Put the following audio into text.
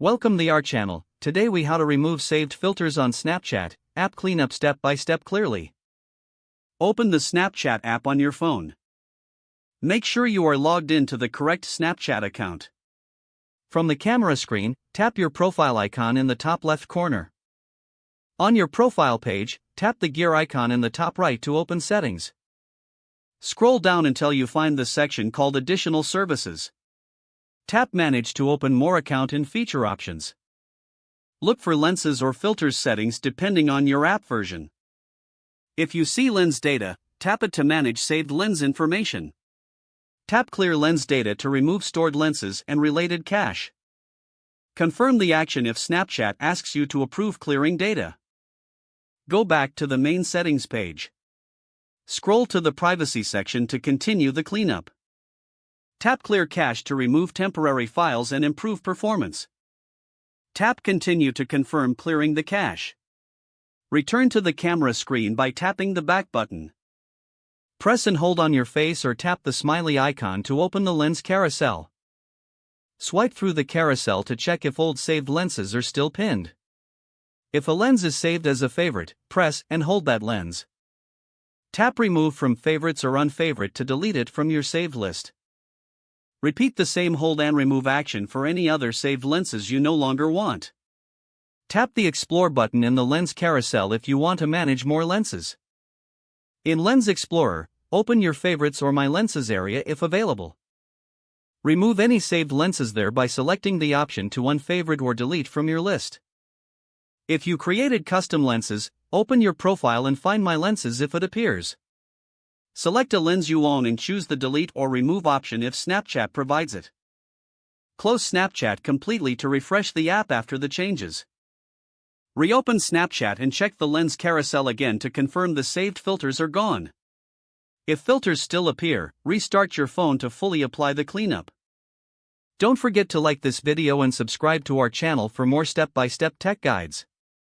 Welcome to our channel. Today we how to remove saved filters on Snapchat, app cleanup step by step clearly. Open the Snapchat app on your phone. Make sure you are logged in to the correct Snapchat account. From the camera screen, tap your profile icon in the top left corner. On your profile page, tap the gear icon in the top right to open settings. Scroll down until you find the section called Additional Services. Tap Manage to open more account and feature options. Look for lenses or filters settings depending on your app version. If you see lens data, tap it to manage saved lens information. Tap Clear Lens Data to remove stored lenses and related cache. Confirm the action if Snapchat asks you to approve clearing data. Go back to the main settings page. Scroll to the privacy section to continue the cleanup. Tap Clear Cache to remove temporary files and improve performance. Tap Continue to confirm clearing the cache. Return to the camera screen by tapping the back button. Press and hold on your face or tap the smiley icon to open the lens carousel. Swipe through the carousel to check if old saved lenses are still pinned. If a lens is saved as a favorite, press and hold that lens. Tap Remove from Favorites or Unfavorite to delete it from your saved list. Repeat the same hold and remove action for any other saved lenses you no longer want. Tap the Explore button in the lens carousel if you want to manage more lenses. In Lens Explorer, open your Favorites or My Lenses area if available. Remove any saved lenses there by selecting the option to unfavorite or delete from your list. If you created custom lenses, open your profile and find My Lenses if it appears. Select a lens you own and choose the delete or remove option if Snapchat provides it. Close Snapchat completely to refresh the app after the changes. Reopen Snapchat and check the lens carousel again to confirm the saved filters are gone. If filters still appear, restart your phone to fully apply the cleanup. Don't forget to like this video and subscribe to our channel for more step-by-step tech guides.